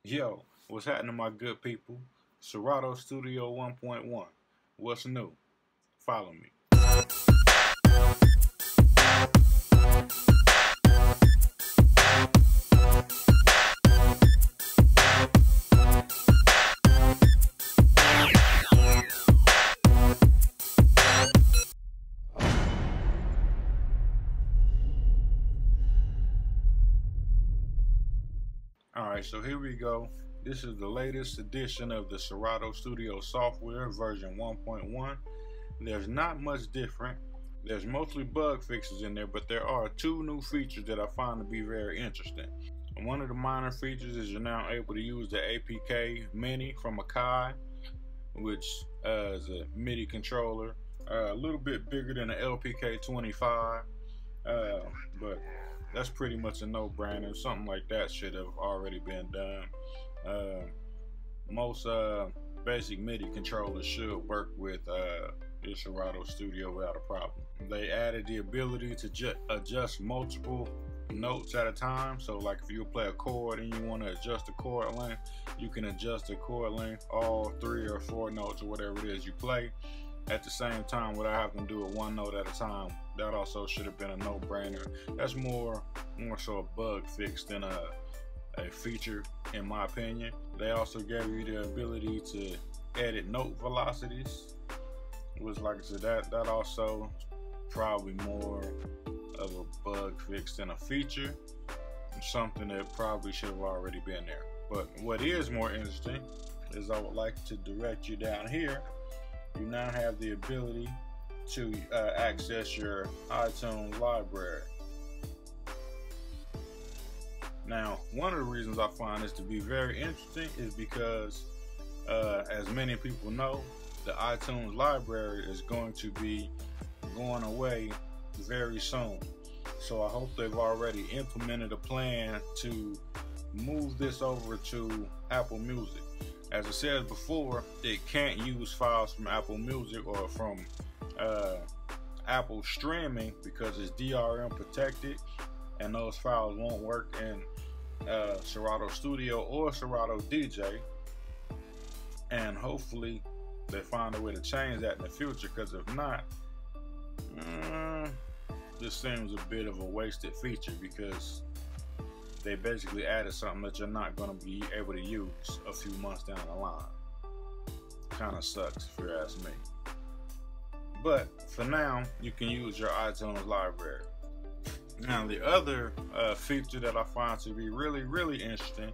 Yo, what's happening, my good people? Serato Studio 1.1. What's new? Follow me. Alright, so here we go. This is the latest edition of the Serato Studio software, version 1.1. There's not much different. There's mostly bug fixes in there, but there are two new features that I find to be very interesting. One of the minor features is you're now able to use the APK Mini from Akai, which is a MIDI controller, a little bit bigger than the LPK25, but that's pretty much a no-brainer. Something like that should have already been done. Most basic MIDI controllers should work with the Serato Studio without a problem. They added the ability to adjust multiple notes at a time. So like if you play a chord and you want to adjust the chord length, you can adjust the chord length, all 3 or 4 notes or whatever it is you play at the same time without having to do it one note at a time. That also should have been a no-brainer. That's more so a bug fix than a feature, in my opinion. They also gave you the ability to edit note velocities, which, like I said, that also probably more of a bug fix than a feature. Something that probably should have already been there. But what is more interesting is I would like to direct you down here. You now have the ability to access your iTunes library. Now, one of the reasons I find this to be very interesting is because, as many people know, the iTunes library is going to be going away very soon. So I hope they've already implemented a plan to move this over to Apple Music. As I said before, it can't use files from Apple Music or from Apple streaming because it's DRM protected, and those files won't work in Serato Studio or Serato DJ. And hopefully they find a way to change that in the future, because if not, this seems a bit of a wasted feature, because they basically added something that you're not going to be able to use a few months down the line. Kind of sucks if you ask me. But for now, you can use your iTunes library. Now, the other feature that I find to be really interesting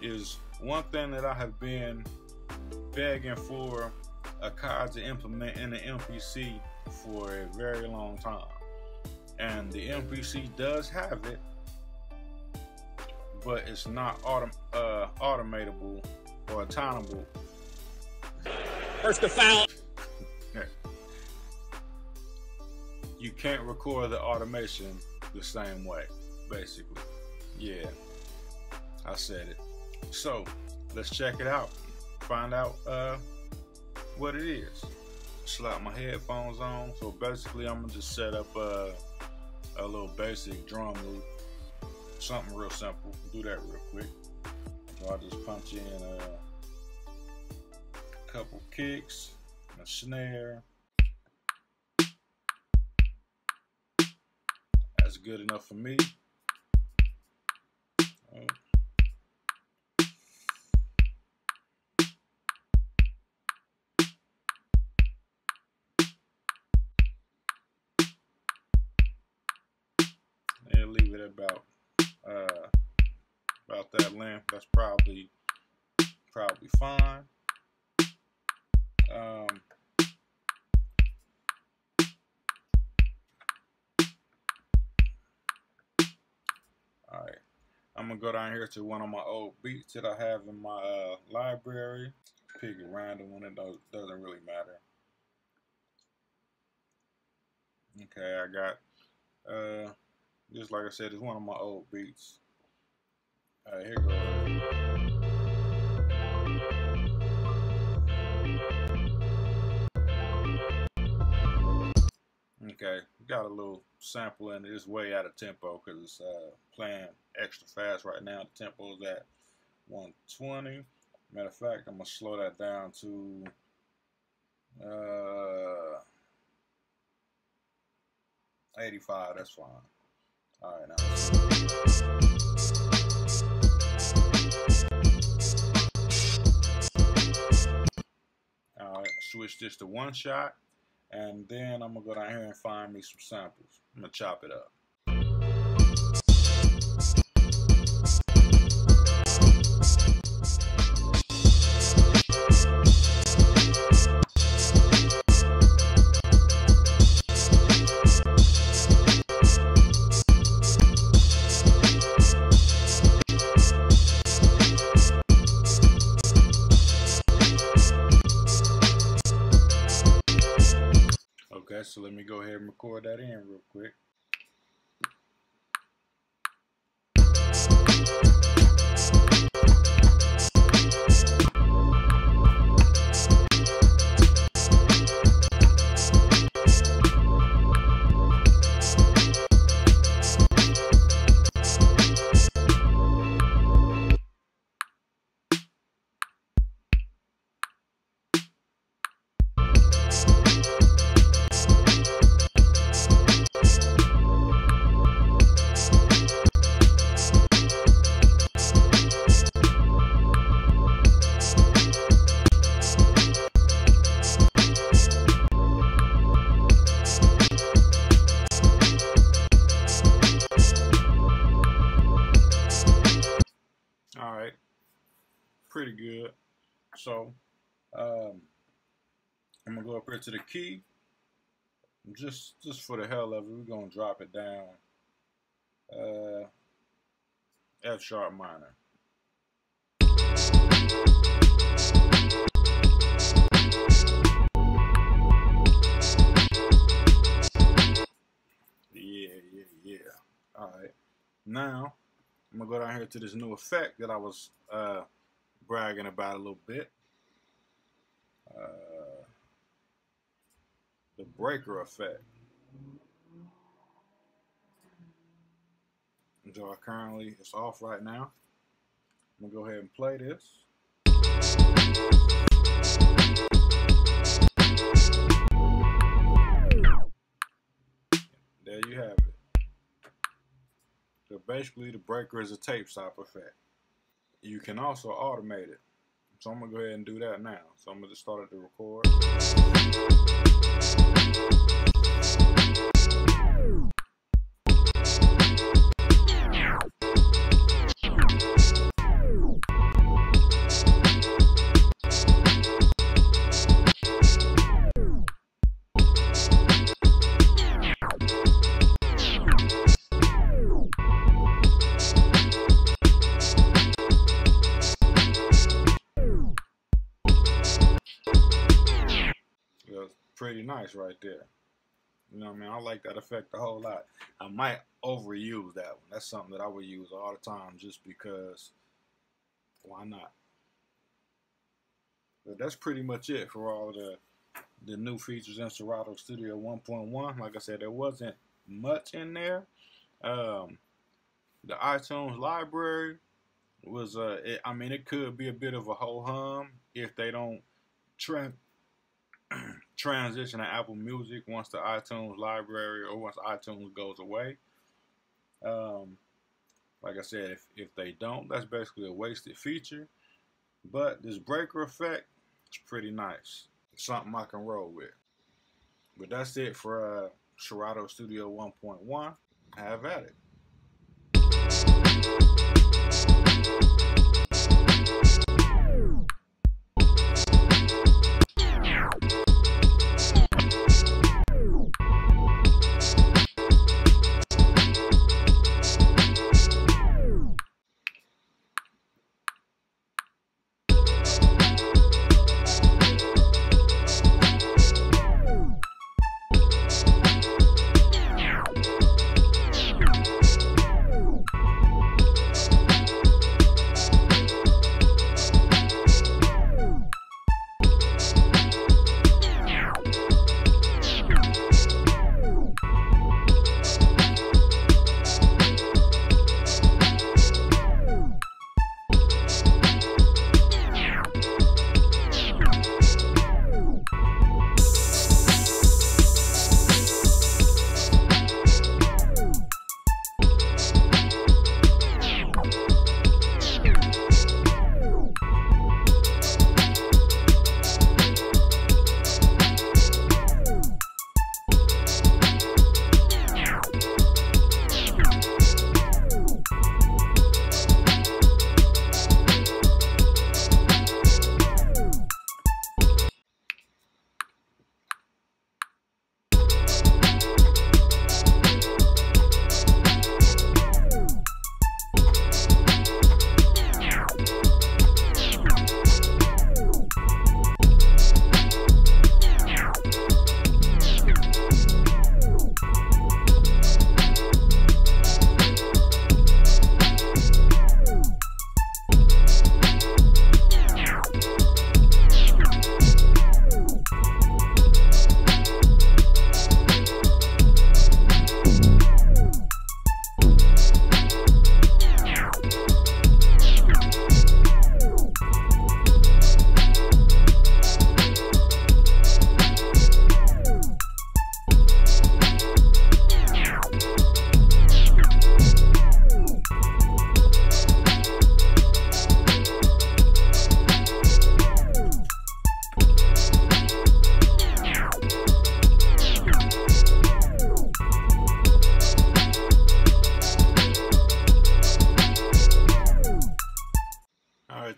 is one thing that I have been begging for Akai to implement in the MPC for a very long time. And the MPC does have it, but it's not automatable or attainable. First to foul. You can't record the automation the same way, basically. Yeah, I said it. So let's check it out. Find out what it is. Slap my headphones on. So basically, I'm gonna just set up a little basic drum loop. Something real simple. Do that real quick. So I'll just punch in a couple kicks, a snare. That's good enough for me. And leave it about that length. That's probably fine. Alright, I'm gonna go down here to one of my old beats that I have in my library. Pick a random one, it doesn't really matter. Okay, I got just like I said, it's one of my old beats. Alright, here goes. Okay, got a little sample in it. It's way out of tempo because it's playing extra fast right now. The tempo is at 120. Matter of fact, I'm gonna slow that down to 85. That's fine. All right, now all right, switch this to one shot, and then I'm gonna go down here and find me some samples. I'm gonna chop it up. Okay, so let me go ahead and record that in real quick. Pretty good. So I'm gonna go up here to the key. Just for the hell of it, we're gonna drop it down. F sharp minor. Yeah. All right. Now I'm gonna go down here to this new effect that I was bragging about a little bit. The breaker effect. So currently it's off right now. I'm gonna go ahead and play this. There you have it. So basically the breaker is a tape stop effect. You can also automate it. So I'm gonna go ahead and do that now. So I'm gonna just start it to record. Pretty nice right there. You know what I mean? I like that effect a whole lot. I might overuse that one. That's something that I would use all the time just because why not? But that's pretty much it for all the new features in Serato Studio 1.1. Like I said, there wasn't much in there. The iTunes library was I mean, it could be a bit of a ho-hum if they don't transition to Apple Music once the iTunes library or once iTunes goes away. Like I said, if they don't, that's basically a wasted feature. But this breaker effect is pretty nice. It's something I can roll with. But that's it for Serato Studio 1.1. Have at it.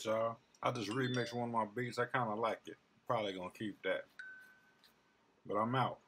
y'all. I just remixed one of my beats. I kind of like it. Probably gonna keep that. But I'm out.